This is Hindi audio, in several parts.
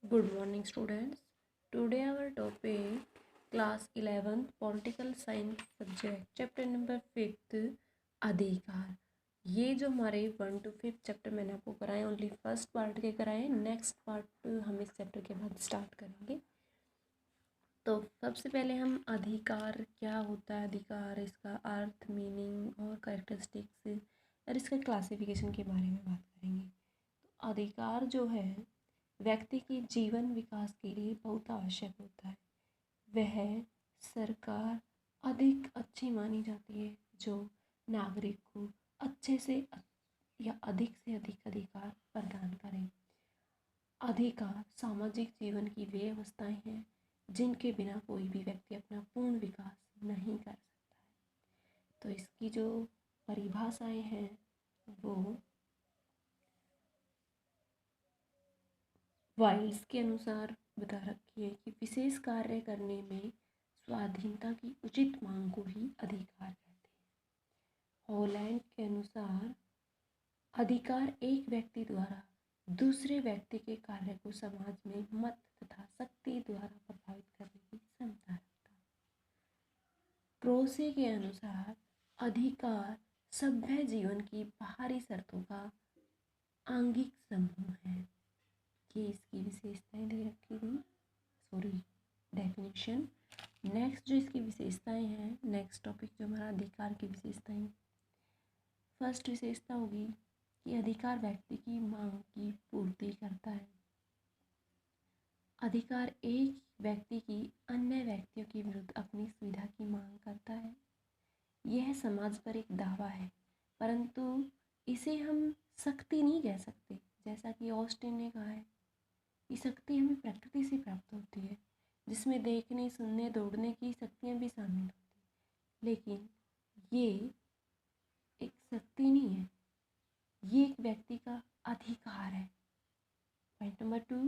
Good morning, students. Today our topic class 11th political science subject chapter number 5th अधिकार। ये जो हमारे 1 to 5 चैप्टर मैंने आपको कराए ओनली फर्स्ट पार्ट के कराए। नेक्स्ट पार्ट हम इस चैप्टर के बाद स्टार्ट करेंगे। तो सबसे पहले हम अधिकार क्या होता है, अधिकार, इसका अर्थ, मीनिंग और कैरेक्टरिस्टिक्स और इसका क्लासिफिकेशन के बारे में बात करेंगे। तो अधिकार जो है व्यक्ति के जीवन विकास के लिए बहुत आवश्यक होता है। वह सरकार अधिक अच्छी मानी जाती है जो नागरिक को अच्छे से या अधिक से अधिक अधिकार प्रदान करें। अधिकार सामाजिक जीवन की वे अवस्थाएं हैं जिनके बिना कोई भी व्यक्ति अपना पूर्ण विकास नहीं कर सकता है। तो इसकी जो परिभाषाएं हैं वो वाइल्स के अनुसार बता रखी है कि विशेष कार्य करने में स्वाधीनता की उचित मांग को ही अधिकार कहते हैं। हॉलैंड के अनुसार अधिकार एक व्यक्ति द्वारा दूसरे व्यक्ति के कार्य को समाज में मत तथा शक्ति द्वारा प्रभावित करने की क्षमता रखता है। क्रोसे के अनुसार अधिकार सभ्य जीवन की बाहरी शर्तों का आंगिक समूह है। ये इसकी विशेषताएं दे रखी थी, डेफिनेशन। नेक्स्ट जो इसकी विशेषताएं हैं, नेक्स्ट टॉपिक जो हमारा अधिकार की विशेषताएं। फर्स्ट विशेषता होगी कि अधिकार व्यक्ति की मांग की पूर्ति करता है। अधिकार एक व्यक्ति की अन्य व्यक्तियों के विरुद्ध अपनी सुविधा की मांग करता है। यह समाज पर एक दावा है, परंतु इसे हम शक्ति नहीं कह सकते। जैसा कि ऑस्टिन ने कहा है, ये शक्ति हमें प्रकृति से प्राप्त होती है, जिसमें देखने, सुनने, दौड़ने की शक्तियाँ भी शामिल होती हैं। लेकिन ये एक शक्ति नहीं है, ये एक व्यक्ति का अधिकार है। पॉइंट नंबर 2,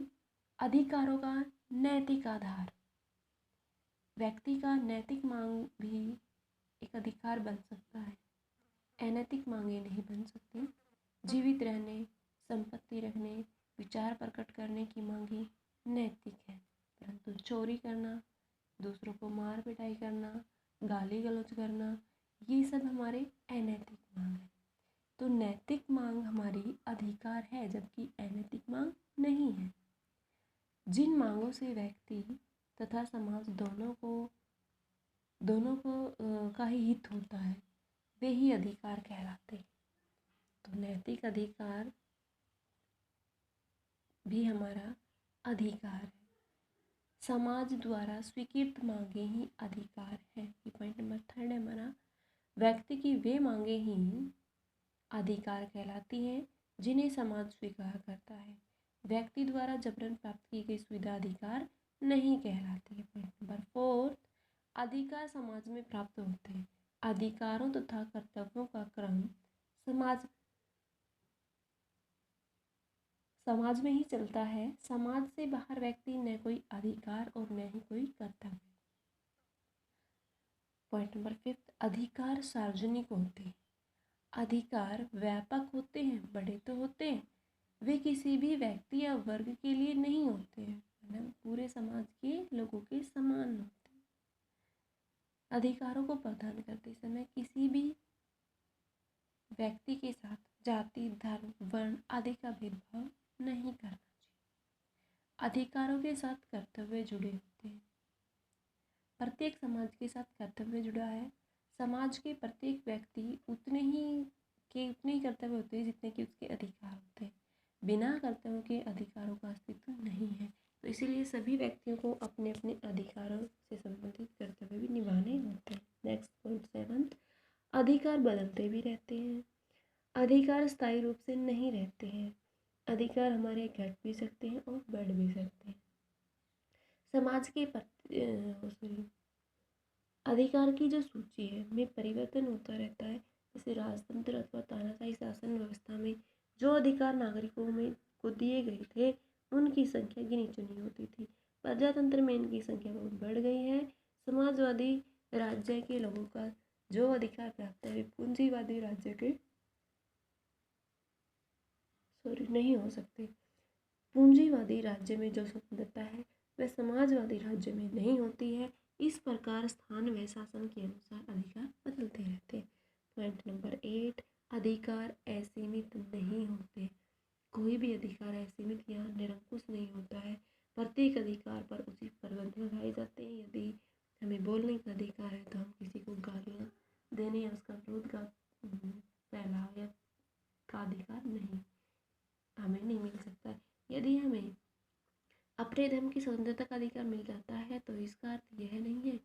अधिकारों का नैतिक आधार। व्यक्ति का नैतिक मांग भी एक अधिकार बन सकता है, अनैतिक मांगे नहीं बन सकती। जीवित रहने, संपत्ति रखने, विचार प्रकट करने की मांगी नैतिक है, परंतु चोरी करना, दूसरों को मार पिटाई करना, गाली गलौज करना, ये सब हमारे अनैतिक मांग है। तो नैतिक मांग हमारी अधिकार है, जबकि अनैतिक मांग नहीं है। जिन मांगों से व्यक्ति तथा समाज दोनों को का ही हित होता है, वे ही अधिकार कहलाते हैं। तो नैतिक अधिकार भी हमारा अधिकार है। समाज द्वारा स्वीकृत मांगे ही अधिकार है। ये पॉइंट नंबर 3 है हमारा। व्यक्ति की वे मांगे ही अधिकार कहलाती हैं जिन्हें समाज स्वीकार करता है। व्यक्ति द्वारा जबरन प्राप्त की गई सुविधा अधिकार नहीं कहलाती है। पॉइंट नंबर 4, अधिकार समाज में प्राप्त होते हैं। अधिकारों तथा कर्तव्यों का क्रम समाज में ही चलता है। समाज से बाहर व्यक्ति न कोई अधिकार और न ही कोई कर्तव्य। पॉइंट नंबर 5, अधिकार सार्वजनिक होते हैं। अधिकार व्यापक होते हैं, बड़े तो होते हैं, वे किसी भी व्यक्ति या वर्ग के लिए नहीं होते हैं, मतलब पूरे समाज के लोगों के समान होते हैं। अधिकारों को प्रदान करते समय किसी भी व्यक्ति के साथ जाति, धर्म, वर्ण आदि का भेदभाव नहीं करना चाहिए। अधिकारों के साथ कर्तव्य जुड़े होते हैं। प्रत्येक समाज के साथ कर्तव्य जुड़ा है। समाज के प्रत्येक व्यक्ति उतने ही कर्तव्य होते हैं जितने कि उसके अधिकार होते हैं। बिना कर्तव्यों के अधिकारों का अस्तित्व नहीं है। तो इसीलिए सभी व्यक्तियों को अपने अपने अधिकारों से संबंधित कर्तव्य भी निभाने होते हैं। नेक्स्ट पॉइंट 7, अधिकार बदलते भी रहते हैं। अधिकार स्थायी रूप से नहीं रहते हैं। अधिकार हमारे घट भी सकते हैं और बढ़ भी सकते हैं। समाज के अधिकार की जो सूची है में परिवर्तन होता रहता है। जैसे राजतंत्र अथवा तानाशाही शासन व्यवस्था में जो अधिकार नागरिकों में को दिए गए थे, उनकी संख्या गिनी चुनी होती थी। प्रजातंत्र में इनकी संख्या बहुत बढ़ गई है। समाजवादी राज्य के लोगों का जो अधिकार प्राप्त है वे पूंजीवादी राज्य के नहीं हो सकते। पूंजीवादी राज्य में जो स्वतंत्रता है वह समाजवादी राज्य में नहीं होती है। इस प्रकार स्थान व शासन के अनुसार अधिकार बदलते रहते हैं। पॉइंट नंबर 8, अधिकार असीमित नहीं होते। कोई भी अधिकार असीमित या निरंकुश नहीं होता है। प्रत्येक अधिकार पर उचित प्रतिबंध लगाए जाते हैं। यदि हमें बोलने का अधिकार है तो हम किसी को गालियाँ देने या उसका विरोध का फैलाव या का अधिकार नहीं हमें नहीं मिल सकता। यदि हमें अपने धर्म की स्वतंत्रता का अधिकार मिल जाता है तो इसका अर्थ यह नहीं है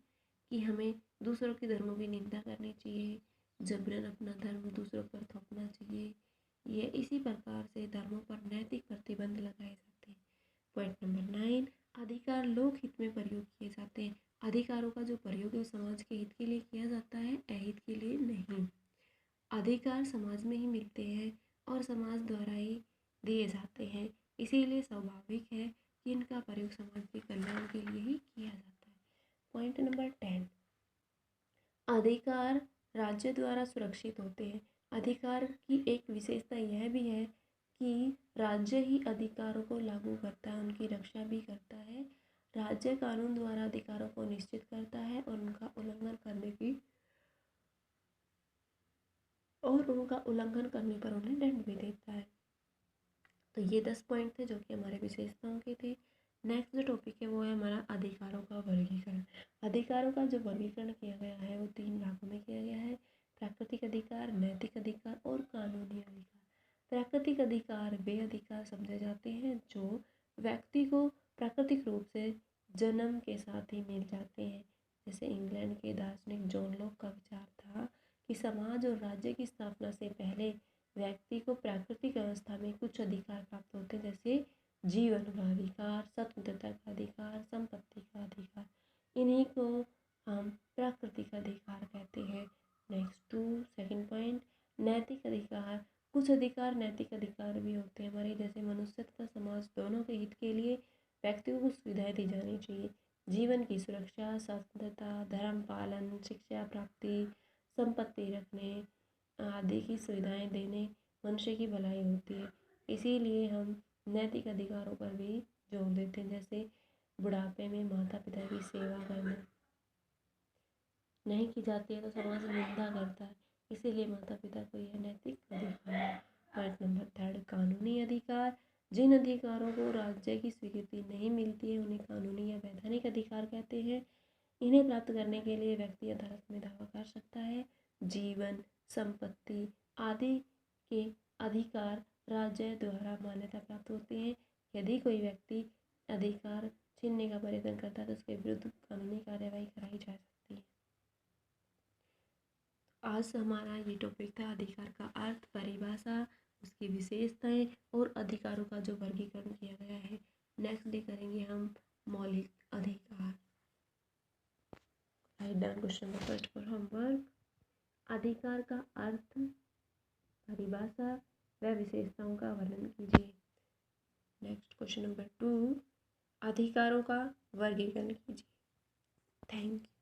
कि हमें दूसरों के धर्मों की निंदा करनी चाहिए, जबरन अपना धर्म दूसरों पर थोपना चाहिए। ये इसी प्रकार से धर्मों पर नैतिक प्रतिबंध लगाए जाते हैं। पॉइंट नंबर 9, अधिकार लोक हित में प्रयोग किए जाते हैं। अधिकारों का जो प्रयोग है समाज के हित के लिए किया जाता है, अहित के लिए नहीं। अधिकार समाज में ही मिलते हैं और समाज द्वारा ही दिए जाते हैं, इसीलिए स्वाभाविक है कि इनका प्रयोग समाज के कल्याण के लिए ही किया जाता है। पॉइंट नंबर 10, अधिकार राज्य द्वारा सुरक्षित होते हैं। अधिकार की एक विशेषता यह भी है कि राज्य ही अधिकारों को लागू करता है, उनकी रक्षा भी करता है। राज्य कानून द्वारा अधिकारों को निश्चित करता है और उनका उल्लंघन करने पर उन्हें दंड भी देता है। तो ये 10 पॉइंट थे जो कि हमारे विशेषताओं के थे। नेक्स्ट जो टॉपिक है वो है हमारा अधिकारों का वर्गीकरण। अधिकारों का जो वर्गीकरण किया गया है वो 3 भागों में किया गया है: प्राकृतिक अधिकार, नैतिक अधिकार और कानूनी अधिकार। प्राकृतिक अधिकार वे अधिकार समझे जाते हैं जो व्यक्ति को प्राकृतिक रूप से जन्म के साथ ही मिल जाते हैं। जैसे इंग्लैंड के दार्शनिक जॉन लॉक का विचार था कि समाज और राज्य की स्थापना से पहले व्यक्ति को प्राकृतिक अवस्था में कुछ अधिकार प्राप्त होते हैं, जैसे जीवन का अधिकार, स्वतंत्रता का अधिकार, संपत्ति का अधिकार। इन्हीं को हम प्राकृतिक अधिकार कहते हैं। नेक्स्ट सेकंड पॉइंट, नैतिक अधिकार। कुछ अधिकार नैतिक अधिकार भी होते हैं हमारे, जैसे मनुष्य तथा समाज दोनों के हित के लिए व्यक्तियों को सुविधाएं दी जानी चाहिए। जीवन की सुरक्षा, स्वतंत्रता, धर्म पालन, शिक्षा प्राप्ति, संपत्ति रखने आदि की सुविधाएं देने मनुष्य की भलाई होती है। इसीलिए हम नैतिक अधिकारों पर भी जोर देते हैं, जैसे बुढ़ापे में माता पिता की सेवा करना नहीं की जाती है तो समाज निंदा करता है, इसीलिए माता पिता को यह नैतिक अधिकार है। पॉइंट नंबर 3, कानूनी अधिकार। जिन अधिकारों को राज्य की स्वीकृति नहीं मिलती है उन्हें कानूनी या वैधानिक अधिकार कहते हैं। इन्हें प्राप्त करने के लिए व्यक्ति अदालत में दावा कर सकता है। जीवन, संपत्ति आदि के अधिकार राज्य द्वारा मान्यता प्राप्त होते हैं। यदि कोई व्यक्ति अधिकार छीनने का प्रयत्न करता है तो उसके विरुद्ध कानूनी कार्यवाही कराई जा सकती है। आज हमारा ये टॉपिक था अधिकार का अर्थ, परिभाषा, उसकी विशेषताएं और अधिकारों का जो वर्गीकरण किया गया है। नेक्स्ट डे करेंगे हम मौलिक अधिकार। Write down question number first for homework. अधिकार का अर्थ, परिभाषा व विशेषताओं का वर्णन कीजिए। नेक्स्ट क्वेश्चन नंबर 2, अधिकारों का वर्गीकरण कीजिए। Thank you.